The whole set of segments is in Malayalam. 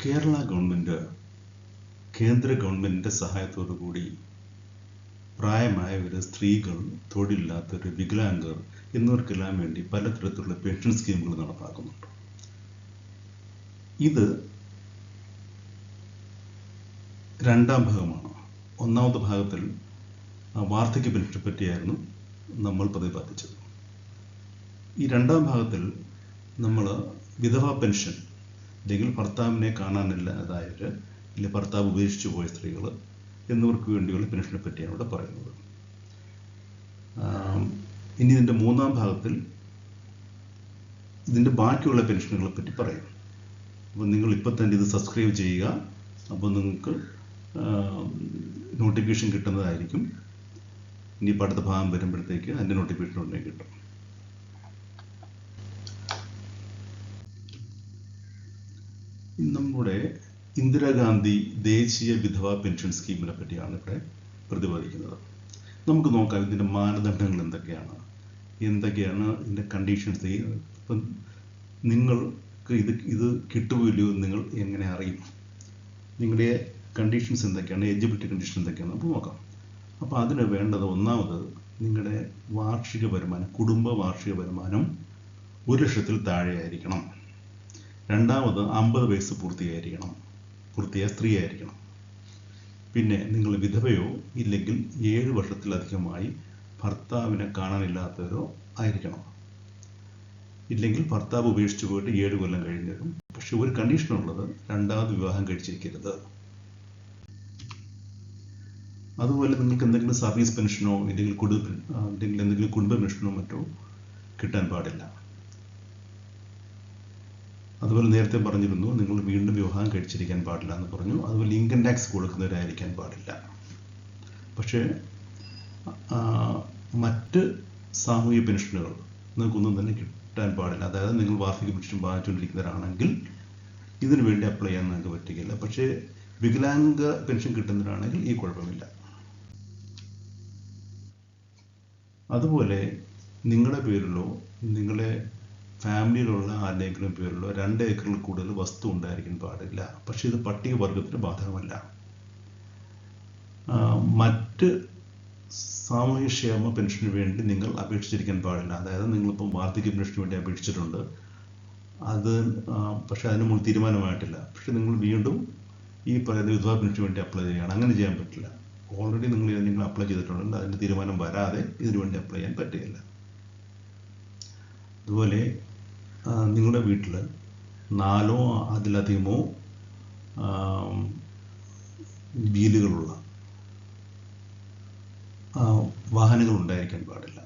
കേരള ഗവൺമെൻറ് കേന്ദ്ര ഗവൺമെൻറ്റിൻ്റെ സഹായത്തോടു കൂടി പ്രായമായവർ, സ്ത്രീകൾ, തൊഴിലില്ലാത്തവർ, വികലാംഗർ എന്നിവർക്കെല്ലാം വേണ്ടി പലതരത്തിലുള്ള പെൻഷൻ സ്കീമുകൾ നടപ്പാക്കുന്നുണ്ട്. ഇത് രണ്ടാം ഭാഗമാണ്. ഒന്നാമത്തെ ഭാഗത്തിൽ വാർദ്ധക്യ പെൻഷനെ പറ്റിയായിരുന്നു നമ്മൾ പ്രതിപാദിച്ചത്. ഈ രണ്ടാം ഭാഗത്തിൽ നമ്മൾ വിധവാ പെൻഷൻ, അല്ലെങ്കിൽ ഭർത്താവിനെ കാണാനില്ലാതായവർ, അല്ലെങ്കിൽ ഭർത്താവ് ഉപേക്ഷിച്ചു പോയ സ്ത്രീകൾ എന്നിവർക്ക് വേണ്ടിയുള്ള പെൻഷനെ പറ്റിയാണ് ഇവിടെ പറയുന്നത്. ഇനി ഇതിൻ്റെ മൂന്നാം ഭാഗത്തിൽ ഇതിൻ്റെ ബാക്കിയുള്ള പെൻഷനുകളെ പറ്റി പറയും. അപ്പോൾ നിങ്ങൾ ഇപ്പം തന്നെ ഇത് സബ്സ്ക്രൈബ് ചെയ്യുക. അപ്പോൾ നിങ്ങൾക്ക് നോട്ടിഫിക്കേഷൻ കിട്ടുന്നതായിരിക്കും. ഇനി അടുത്ത ഭാഗം വരുമ്പോഴത്തേക്ക് അതിൻ്റെ നോട്ടിഫിക്കേഷൻ ഉടനെ കിട്ടും. നമ്മുടെ ഇന്ദിരാഗാന്ധി ദേശീയ വിധവാ പെൻഷൻ സ്കീമിനെ പറ്റിയാണ് ഇവിടെ പ്രതിപാദിക്കുന്നത്. നമുക്ക് നോക്കാം ഇതിൻ്റെ മാനദണ്ഡങ്ങൾ എന്തൊക്കെയാണ് ഇതിൻ്റെ കണ്ടീഷൻസ്. ഇപ്പം നിങ്ങൾക്ക് ഇത് കിട്ടുകയില്ലയോ നിങ്ങൾ എങ്ങനെ അറിയും? നിങ്ങളുടെ കണ്ടീഷൻസ് എന്തൊക്കെയാണ്, എലിജിബിലിറ്റി കണ്ടീഷൻ എന്തൊക്കെയാണ് നമുക്ക് നോക്കാം. അപ്പോൾ അതിന് വേണ്ടത്, ഒന്നാമത് നിങ്ങളുടെ വാർഷിക വരുമാനം, കുടുംബ വാർഷിക വരുമാനം 1,00,000-ൽ താഴെ ആയിരിക്കണം. രണ്ടാമത് 50 വയസ്സ് പൂർത്തിയായ സ്ത്രീ ആയിരിക്കണം. പിന്നെ നിങ്ങൾ വിധവയോ ഇല്ലെങ്കിൽ 7 വർഷത്തിലധികമായി ഭർത്താവിനെ കാണാനില്ലാത്തവരോ ആയിരിക്കണം. ഇല്ലെങ്കിൽ ഭർത്താവ് ഉപേക്ഷിച്ചു പോയിട്ട് 7 കൊല്ലം കഴിഞ്ഞ് വരും. പക്ഷെ ഒരു കണ്ടീഷനുള്ളത്, രണ്ടാമത് വിവാഹം കഴിച്ചിരിക്കരുത്. അതുപോലെ നിങ്ങൾക്ക് എന്തെങ്കിലും സർവീസ് പെൻഷനോ ഇല്ലെങ്കിൽ എന്തെങ്കിലും കുടുംബ പെൻഷനോ മറ്റോ കിട്ടാൻ പാടില്ല. അതുപോലെ നേരത്തെ പറഞ്ഞിരുന്നു, നിങ്ങൾ വീണ്ടും വിവാഹം കഴിച്ചിരിക്കാൻ പാടില്ല എന്ന് പറഞ്ഞു. അതുപോലെ ഇൻകം ടാക്സ് കൊടുക്കുന്നവരായിരിക്കാൻ പാടില്ല. പക്ഷേ മറ്റ് സാമൂഹിക പെൻഷനുകൾ നിങ്ങൾക്കൊന്നും തന്നെ കിട്ടാൻ പാടില്ല. അതായത് നിങ്ങൾ വാർഷിക പെൻഷൻ വാങ്ങിച്ചുകൊണ്ടിരിക്കുന്നവരാണെങ്കിൽ ഇതിനു വേണ്ടി അപ്ലൈ ചെയ്യാൻ നിങ്ങൾക്ക് പറ്റുകയില്ല. പക്ഷേ വികലാംഗ പെൻഷൻ കിട്ടുന്നവരാണെങ്കിൽ ഈ കുഴപ്പമില്ല. അതുപോലെ നിങ്ങളുടെ പേരിലോ നിങ്ങളുടെ ഫാമിലിയിലുള്ള ആരുടെയെങ്കിലും പേരിലോ 2 ഏക്കറിൽ കൂടുതൽ വസ്തു ഉണ്ടായിരിക്കാൻ പാടില്ല. പക്ഷെ ഇത് പട്ടികവർഗത്തിന് ബാധകമല്ല. മറ്റ് സാമൂഹ്യക്ഷേമ പെൻഷന് വേണ്ടി നിങ്ങൾ അപേക്ഷിച്ചിരിക്കാൻ പാടില്ല. അതായത് നിങ്ങളിപ്പം വാർദ്ധക്യ പെൻഷന് വേണ്ടി അപേക്ഷിച്ചിട്ടുണ്ട്, പക്ഷെ അതിന് മുകളിൽ തീരുമാനമായിട്ടില്ല. പക്ഷെ നിങ്ങൾ വീണ്ടും ഈ പറയുന്ന വിധവാ പെൻഷന് വേണ്ടി അപ്ലൈ ചെയ്യുകയാണ്. അങ്ങനെ ചെയ്യാൻ പറ്റില്ല. ഓൾറെഡി നിങ്ങൾ അപ്ലൈ ചെയ്തിട്ടുണ്ടെങ്കിൽ അതിൻ്റെ തീരുമാനം വരാതെ ഇതിനു വേണ്ടി അപ്ലൈ ചെയ്യാൻ പറ്റുകയില്ല. അതുപോലെ നിങ്ങളുടെ വീട്ടിൽ 4 അതിലധികമോ വീലുകളുള്ള വാഹനങ്ങൾ ഉണ്ടായിരിക്കാൻ പാടില്ല.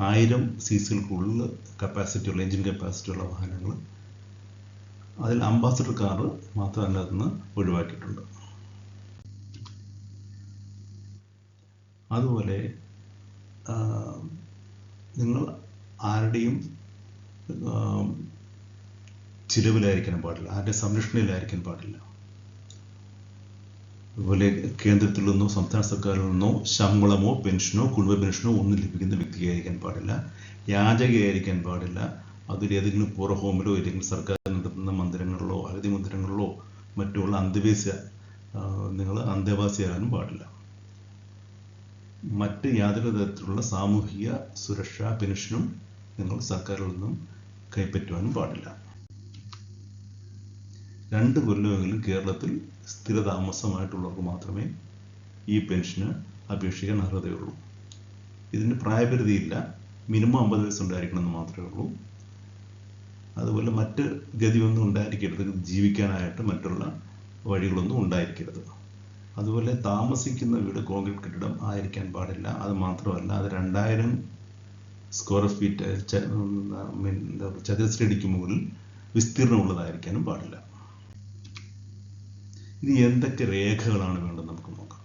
1000 cc കൂടുതൽ കപ്പാസിറ്റിയുള്ള, എഞ്ചിൻ കപ്പാസിറ്റിയുള്ള വാഹനങ്ങൾ, അതിൽ അംബാസഡർ കാറ് മാത്രം അതിനകത്ത് നിന്ന് ഒഴിവാക്കിയിട്ടുണ്ട്. അതുപോലെ നിങ്ങൾ ആരുടെയും ചിലവിലായിരിക്കാൻ പാടില്ല, ആരുടെ സംരക്ഷണയിലായിരിക്കാൻ പാടില്ല. അതുപോലെ കേന്ദ്രത്തിൽ നിന്നോ സംസ്ഥാന സർക്കാരിൽ നിന്നോ ശമ്പളമോ പെൻഷനോ കുടുംബ പെൻഷനോ ഒന്നും ലഭിക്കുന്ന വ്യക്തിയായിരിക്കാൻ പാടില്ല. യാചകയായിരിക്കാൻ പാടില്ല. അതിൽ ഏതെങ്കിലും പൂർവ്വ ഹോമിലോ അല്ലെങ്കിൽ സർക്കാർ നടത്തുന്ന മന്ദിരങ്ങളിലോ അഗതി മന്ദിരങ്ങളിലോ മറ്റുള്ള നിങ്ങൾ അന്തേവാസിയാകാനും പാടില്ല. മറ്റ് യാതൊരു തരത്തിലുള്ള സാമൂഹിക സുരക്ഷാ പെൻഷനും നിങ്ങൾ സർക്കാരിൽ നിന്നും കൈപ്പറ്റുവാനും പാടില്ല. 2 കൊല്ലമെങ്കിലും കേരളത്തിൽ സ്ഥിരതാമസമായിട്ടുള്ളവർക്ക് മാത്രമേ ഈ പെൻഷന് അപേക്ഷിക്കാൻ അർഹതയുള്ളൂ. ഇതിന് പ്രായപരിധിയില്ല. മിനിമം 50 വയസ്സുണ്ടായിരിക്കണമെന്ന് മാത്രമേ ഉള്ളൂ. അതുപോലെ മറ്റ് ഗതിയൊന്നും ഉണ്ടായിരിക്കരുത്. ജീവിക്കാനായിട്ട് മറ്റുള്ള വഴികളൊന്നും ഉണ്ടായിരിക്കരുത്. അതുപോലെ താമസിക്കുന്ന വീട് കോൺക്രീറ്റ് കെട്ടിടം ആയിരിക്കാൻ പാടില്ല. അത് മാത്രമല്ല, അത് 2000 സ്ക്വയർ ഫീറ്റ് ചതുരശ്രടിക്ക് മുകളിൽ വിസ്തീർണമുള്ളതായിരിക്കാനും പാടില്ല. ഇനി എന്തൊക്കെ രേഖകളാണ് വേണ്ടത് നമുക്ക് നോക്കാം.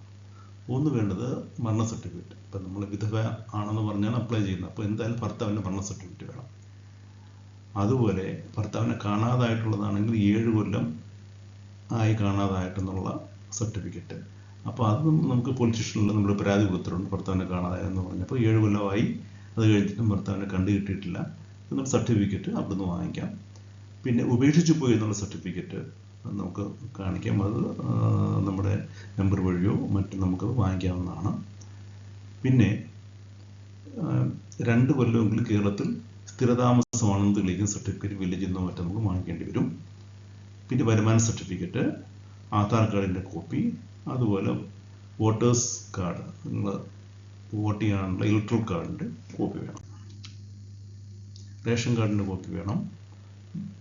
ഒന്ന് വേണ്ടത് മരണ സർട്ടിഫിക്കറ്റ്. ഇപ്പം നമ്മൾ വിധവ ആണെന്ന് പറഞ്ഞാണ് അപ്ലൈ ചെയ്യുന്നത്. അപ്പോൾ എന്തായാലും ഭർത്താവിൻ്റെ മരണ സർട്ടിഫിക്കറ്റ് വേണം. അതുപോലെ ഭർത്താവിനെ കാണാതായിട്ടുള്ളതാണെങ്കിൽ 7 കൊല്ലം ആയി കാണാതായിട്ടെന്നുള്ള സർട്ടിഫിക്കറ്റ്. അപ്പോൾ അത് നമുക്ക് പോലീസ് സ്റ്റേഷനിൽ നമ്മൾ പരാതി കൊടുത്തിട്ടുണ്ട്, ഭർത്താവിനെ കാണാതായെന്ന് പറഞ്ഞപ്പോൾ 7 കൊല്ലമായി, അത് കഴിഞ്ഞിട്ടും ഭർത്താവിനെ കണ്ടു കിട്ടിയിട്ടില്ല എന്നുള്ള സർട്ടിഫിക്കറ്റ് അവിടുന്ന് വാങ്ങിക്കാം. പിന്നെ ഉപേക്ഷിച്ചു പോയി എന്നുള്ള സർട്ടിഫിക്കറ്റ് നമുക്ക് കാണിക്കാം. അത് നമ്മുടെ നമ്പർ വഴിയോ മറ്റും നമുക്ക് വാങ്ങിക്കാവുന്നതാണ്. പിന്നെ 2 കൊല്ലമെങ്കിലും കേരളത്തിൽ സ്ഥിരതാമസമാണെന്ന് തെളിയിക്കുന്ന സർട്ടിഫിക്കറ്റ് വില്ലേജിൽ നിന്നോ മറ്റും നമുക്ക് വാങ്ങിക്കേണ്ടി വരും. പിന്നെ വരുമാന സർട്ടിഫിക്കറ്റ്, ആധാർ കാർഡിൻ്റെ കോപ്പി, അതുപോലെ വോട്ടേഴ്സ് കാർഡ്, നിങ്ങൾ വോട്ട് ചെയ്യാനുള്ള ഇലക്ട്രൽ കാർഡിൻ്റെ കോപ്പി വേണം, റേഷൻ കാർഡിൻ്റെ കോപ്പി വേണം,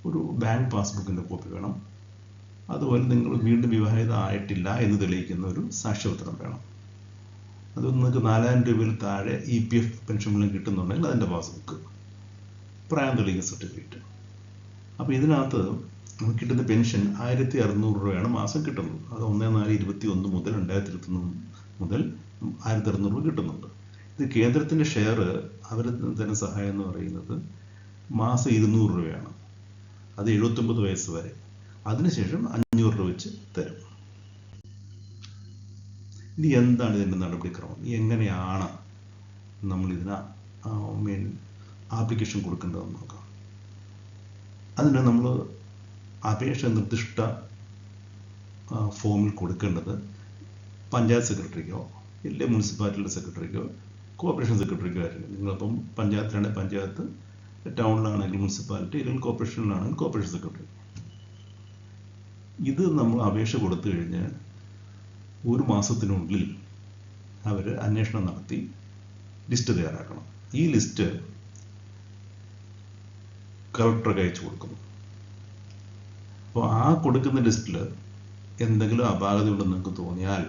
ഒരു ബാങ്ക് പാസ്ബുക്കിൻ്റെ കോപ്പി വേണം. അതുപോലെ നിങ്ങൾ വീണ്ടും വിവാഹിത ആയിട്ടില്ല എന്ന് തെളിയിക്കുന്ന ഒരു സാക്ഷ്യപത്രം വേണം. അത് നിങ്ങൾക്ക് 4000 രൂപയിൽ താഴെ EPF പെൻഷൻ മൂലം കിട്ടുന്നുണ്ടെങ്കിൽ അതിൻ്റെ പാസ്ബുക്ക്, പ്രായം തെളിയിക്കുന്ന സർട്ടിഫിക്കറ്റ്. അപ്പോൾ ഇതിനകത്ത് നമുക്ക് കിട്ടുന്ന പെൻഷൻ 1600 രൂപയാണ് മാസം കിട്ടുന്നത്. അത് 1/4/21 മുതൽ 2021 മുതൽ 1600 രൂപ കിട്ടുന്നുണ്ട്. ഇത് കേന്ദ്രത്തിൻ്റെ ഷെയർ, അവർ തരുന്ന സഹായം എന്ന് പറയുന്നത് മാസം 200 രൂപയാണ്. അത് 79 വയസ്സ് വരെ. അതിനുശേഷം 500 രൂപ വെച്ച് തരും. ഇനി എന്താണ് ഇതിൻ്റെ നടപടിക്രമം, എങ്ങനെയാണ് നമ്മൾ ഇതിന് ആപ്ലിക്കേഷൻ കൊടുക്കേണ്ടതെന്ന് നോക്കാം. അതിന് നമ്മൾ അപേക്ഷ നിർദ്ദിഷ്ട ഫോമിൽ കൊടുക്കേണ്ടത് പഞ്ചായത്ത് സെക്രട്ടറിക്കോ ഇല്ലെങ്കിൽ മുനിസിപ്പാലിറ്റിയുടെ സെക്രട്ടറിക്കോ കോർപ്പറേഷൻ സെക്രട്ടറിക്കോ ആയിരിക്കും. നിങ്ങളിപ്പം പഞ്ചായത്തിലാണെങ്കിൽ പഞ്ചായത്ത്, ടൗണിലാണെങ്കിൽ മുനിസിപ്പാലിറ്റി, അല്ലെങ്കിൽ കോർപ്പറേഷനിലാണെങ്കിൽ കോർപ്പറേഷൻ സെക്രട്ടറി. ഇത് നമ്മൾ അപേക്ഷ കൊടുത്തു കഴിഞ്ഞ് 1 മാസത്തിനുള്ളിൽ അവർ അന്വേഷണം നടത്തി ലിസ്റ്റ് തയ്യാറാക്കണം. ഈ ലിസ്റ്റ് കളക്ടർക്ക് അയച്ചു കൊടുക്കുന്നു. അപ്പോൾ ആ കൊടുക്കുന്ന ലിസ്റ്റിൽ എന്തെങ്കിലും അപാകത ഉണ്ടെന്ന് നിങ്ങൾക്ക് തോന്നിയാൽ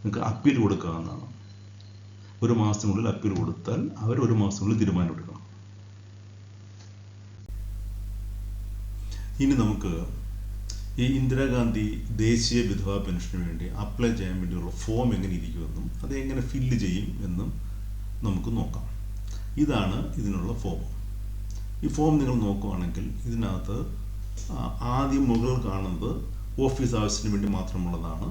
നിങ്ങൾക്ക് അപ്പീൽ കൊടുക്കാവുന്നതാണ്. 1 മാസത്തിനുള്ളിൽ അപ്പീൽ കൊടുത്താൽ അവർ 1 മാസത്തിനുള്ളിൽ തീരുമാനമെടുക്കണം. ഇനി നമുക്ക് ഈ ഇന്ദിരാഗാന്ധി ദേശീയ വിധവാ പെൻഷന് വേണ്ടി അപ്ലൈ ചെയ്യാൻ വേണ്ടിയുള്ള ഫോം എങ്ങനെ ഇരിക്കുമെന്നും അത് എങ്ങനെ ഫില്ല് ചെയ്യും എന്നും നമുക്ക് നോക്കാം. ഇതാണ് ഇതിനുള്ള ഫോം. ഈ ഫോം നിങ്ങൾ നോക്കുകയാണെങ്കിൽ ഇതിനകത്ത് ആദ്യം മുകളിൽ കാണുന്നത് ഓഫീസ് ആവശ്യത്തിന് വേണ്ടി മാത്രമുള്ളതാണ്.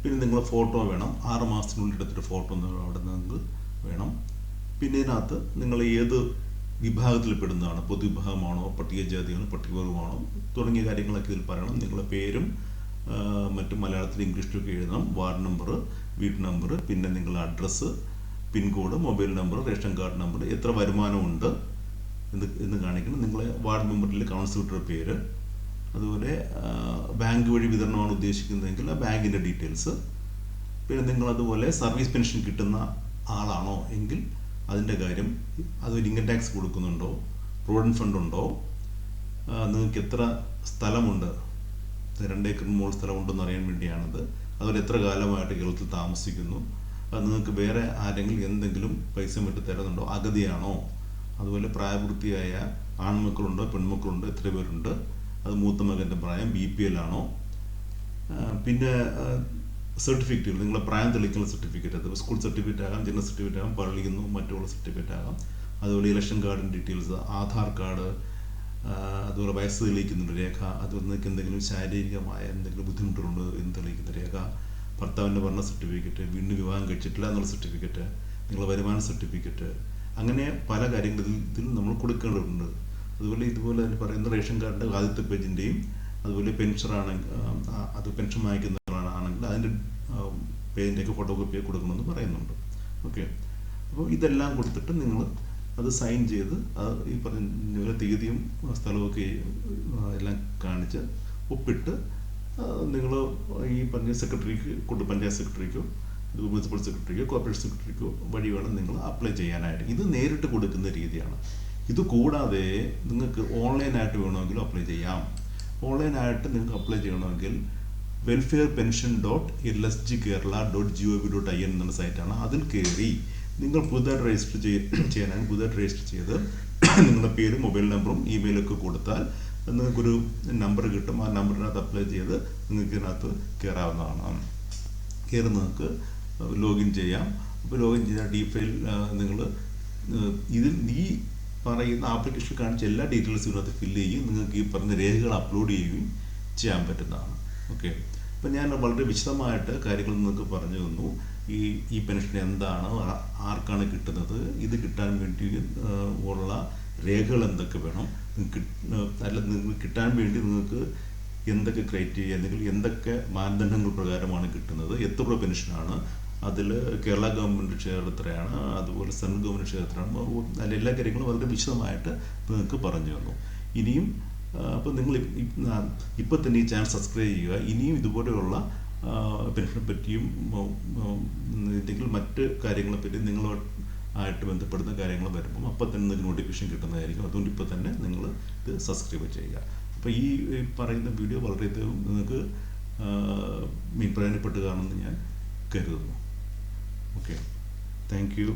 പിന്നെ നിങ്ങളെ ഫോട്ടോ വേണം, 6 മാസത്തിനുള്ളിൽ എടുത്തൊരു ഫോട്ടോ അവിടെ നിങ്ങൾക്ക് വേണം. പിന്നെ ഇതിനകത്ത് നിങ്ങൾ ഏത് വിഭാഗത്തിൽ പെടുന്നതാണ്, പൊതുവിഭാഗമാണോ, പട്ടികജാതിയാണോ, പട്ടികവർഗമാണോ തുടങ്ങിയ കാര്യങ്ങളൊക്കെ ഇതിൽ പറയണം. നിങ്ങളുടെ പേരും മറ്റും മലയാളത്തിൽ ഇംഗ്ലീഷിലൊക്കെ എഴുതണം. വാർഡ് നമ്പർ, വീട്ട് നമ്പർ, പിന്നെ നിങ്ങളുടെ address, pincode, mobile number, ration card number, എത്ര വരുമാനമുണ്ട് എന്ന് കാണിക്കണം. നിങ്ങളെ വാർഡ് മെമ്പറിലെ കൗൺസിലറുടെ പേര്, അതുപോലെ ബാങ്ക് വഴി വിതരണമാണ് ഉദ്ദേശിക്കുന്നതെങ്കിൽ ആ ബാങ്കിൻ്റെ ഡീറ്റെയിൽസ്, പിന്നെ നിങ്ങളതുപോലെ സർവീസ് പെൻഷൻ കിട്ടുന്ന ആളാണോ എങ്കിൽ അതിൻ്റെ കാര്യം, അതൊരു ഇൻകം ടാക്സ് കൊടുക്കുന്നുണ്ടോ, പ്രൊവിഡൻറ്റ് ഫണ്ട് ഉണ്ടോ, നിങ്ങൾക്ക് എത്ര സ്ഥലമുണ്ട്, 2 ഏക്കറിന് മുകളിൽ സ്ഥലമുണ്ടെന്ന് അറിയാൻ വേണ്ടിയാണത്. അതുപോലെ എത്ര കാലമായിട്ട് കേരളത്തിൽ താമസിക്കുന്നു, അത് നിങ്ങൾക്ക് വേറെ ആരെങ്കിലും എന്തെങ്കിലും പൈസ മറ്റ് തരുന്നുണ്ടോ, അഗതിയാണോ, അതുപോലെ പ്രായപൂർത്തിയായ ആൺമക്കളുണ്ടോ പെൺമക്കളുണ്ടോ, എത്ര പേരുണ്ട്, അത് മൂത്ത മകൻ്റെ പ്രായം, BPL ആണോ, പിന്നെ സർട്ടിഫിക്കറ്റുകൾ, നിങ്ങളെ പ്രായം തെളിയിക്കുന്ന സർട്ടിഫിക്കറ്റ്, അത് സ്കൂൾ സർട്ടിഫിക്കറ്റ് ആകാം, ജനറൽ സർട്ടിഫിക്കറ്റ് ആകാം, പള്ളിയിൽ നിന്നും മറ്റുള്ള സർട്ടിഫിക്കറ്റ് ആകാം. അതുപോലെ ഇലക്ഷൻ കാർഡിൻ്റെ ഡീറ്റെയിൽസ്, ആധാർ കാർഡ്, അതുപോലെ വയസ്സ് തെളിയിക്കുന്ന രേഖ, അതുപോലെ നിങ്ങൾക്ക് എന്തെങ്കിലും ശാരീരികമായ എന്തെങ്കിലും ബുദ്ധിമുട്ടുകളുണ്ട് എന്ന് തെളിയിക്കുന്ന രേഖ, ഭർത്താവിൻ്റെ ഭരണ സർട്ടിഫിക്കറ്റ്, വീണ്ടും വിവാഹം കഴിച്ചിട്ടില്ല എന്നുള്ള സർട്ടിഫിക്കറ്റ്, നിങ്ങളുടെ വരുമാന സർട്ടിഫിക്കറ്റ്, അങ്ങനെ പല കാര്യങ്ങളിൽ ഇതിൽ നമ്മൾ കൊടുക്കേണ്ടതുണ്ട്. അതുപോലെ ഇതുപോലെ തന്നെ പറയുന്ന റേഷൻ കാർഡിൻ്റെ ആദ്യത്തെ പേജിൻ്റെയും, അതുപോലെ പെൻഷനാണെങ്കിൽ അത് പെൻഷൻ വാങ്ങിക്കുന്നവരാണെങ്കിൽ അതിൻ്റെ പേജിൻ്റെയൊക്കെ ഫോട്ടോ കോപ്പിയൊക്കെ കൊടുക്കണമെന്ന് പറയുന്നുണ്ട്. ഓക്കെ, അപ്പോൾ ഇതെല്ലാം കൊടുത്തിട്ട് നിങ്ങൾ അത് സൈൻ ചെയ്ത് ഈ പറഞ്ഞ തീയതിയും സ്ഥലമൊക്കെ എല്ലാം കാണിച്ച് ഒപ്പിട്ട് നിങ്ങൾ ഈ പറഞ്ഞ സെക്രട്ടറിക്ക് പഞ്ചായത്ത് സെക്രട്ടറിക്കോ മുനിസിപ്പൽ സെക്രട്ടറിക്കോ കോർപ്പറേഷൻ സെക്രട്ടറിക്കോ വഴി വേണം നിങ്ങൾ അപ്ലൈ ചെയ്യാനായിട്ട്. ഇത് നേരിട്ട് കൊടുക്കുന്ന രീതിയാണ്. ഇത് കൂടാതെ നിങ്ങൾക്ക് ഓൺലൈനായിട്ട് വേണമെങ്കിലും അപ്ലൈ ചെയ്യാം. ഓൺലൈനായിട്ട് നിങ്ങൾക്ക് അപ്ലൈ ചെയ്യണമെങ്കിൽ welfarepension.lsgkerala.gov.in എന്ന സൈറ്റാണ്. അതിൽ കയറി നിങ്ങൾ പുതുതായിട്ട് രജിസ്റ്റർ ചെയ്യാനാണ്. പുതുതായിട്ട് രജിസ്റ്റർ ചെയ്ത് നിങ്ങളുടെ പേരും മൊബൈൽ നമ്പറും ഇമെയിലൊക്കെ കൊടുത്താൽ നിങ്ങൾക്കൊരു നമ്പർ കിട്ടും. ആ നമ്പറിനകത്ത് അപ്ലൈ ചെയ്ത് നിങ്ങൾക്ക് ഇതിനകത്ത് കയറാവുന്നതാണ്. കയറി നിങ്ങൾക്ക് ലോഗിൻ ചെയ്യാം. അപ്പോൾ ലോഗിൻ ചെയ്താൽ ഫയൽ നിങ്ങൾ ഇതിൽ ഈ പറയുന്ന ആപ്ലിക്കേഷൻ കാണിച്ച എല്ലാ ഡീറ്റെയിൽസും ഇതിനകത്ത് ഫില്ല് ചെയ്യും. നിങ്ങൾക്ക് ഈ പറഞ്ഞ രേഖകൾ അപ്ലോഡ് ചെയ്യുകയും ചെയ്യാൻ പറ്റുന്നതാണ്. ഓക്കെ, അപ്പം ഞാൻ വളരെ വിശദമായിട്ട് കാര്യങ്ങൾ നിങ്ങൾക്ക് പറഞ്ഞു തന്നു. ഈ പെൻഷൻ എന്താണ്, ആർക്കാണ് കിട്ടുന്നത്, ഇത് കിട്ടാൻ വേണ്ടി ഉള്ള രേഖകൾ എന്തൊക്കെ വേണം, അല്ല നിങ്ങൾക്ക് കിട്ടാൻ വേണ്ടി നിങ്ങൾക്ക് എന്തൊക്കെ ക്രൈറ്റീരിയ, അല്ലെങ്കിൽ എന്തൊക്കെ മാനദണ്ഡങ്ങൾ പ്രകാരമാണ് കിട്ടുന്നത്, എത്ര രൂപ പെൻഷനാണ്, അതിൽ കേരള ഗവൺമെൻറ് ഷെയർ എത്രയാണ്, അതുപോലെ സെൻട്രൽ ഗവൺമെൻറ് ഷെയർ എത്രയാണ്, അതിൽ എല്ലാ കാര്യങ്ങളും വളരെ വിശദമായിട്ട് നിങ്ങൾക്ക് പറഞ്ഞു തന്നു. ഇനിയും അപ്പോൾ നിങ്ങൾ ഇപ്പോൾ തന്നെ ഈ ചാനൽ സബ്സ്ക്രൈബ് ചെയ്യുക. ഇനിയും ഇതുപോലെയുള്ള പെൻഷനെ പറ്റിയും എന്തെങ്കിലും മറ്റ് കാര്യങ്ങളെപ്പറ്റി നിങ്ങളുമായിട്ട് ബന്ധപ്പെടുന്ന കാര്യങ്ങൾ വരുമ്പം അപ്പം തന്നെ നിങ്ങൾക്ക് നോട്ടിഫിക്കേഷൻ കിട്ടുന്നതായിരിക്കും. അതുകൊണ്ട് ഇപ്പോൾ തന്നെ നിങ്ങൾ ഇത് സബ്സ്ക്രൈബ് ചെയ്യുക. അപ്പോൾ ഈ പറയുന്ന വീഡിയോ വളരെയധികം നിങ്ങൾക്ക് പ്രയോജനപ്പെട്ട് കാണുമെന്ന് ഞാൻ കരുതുന്നു. Okay, thank you.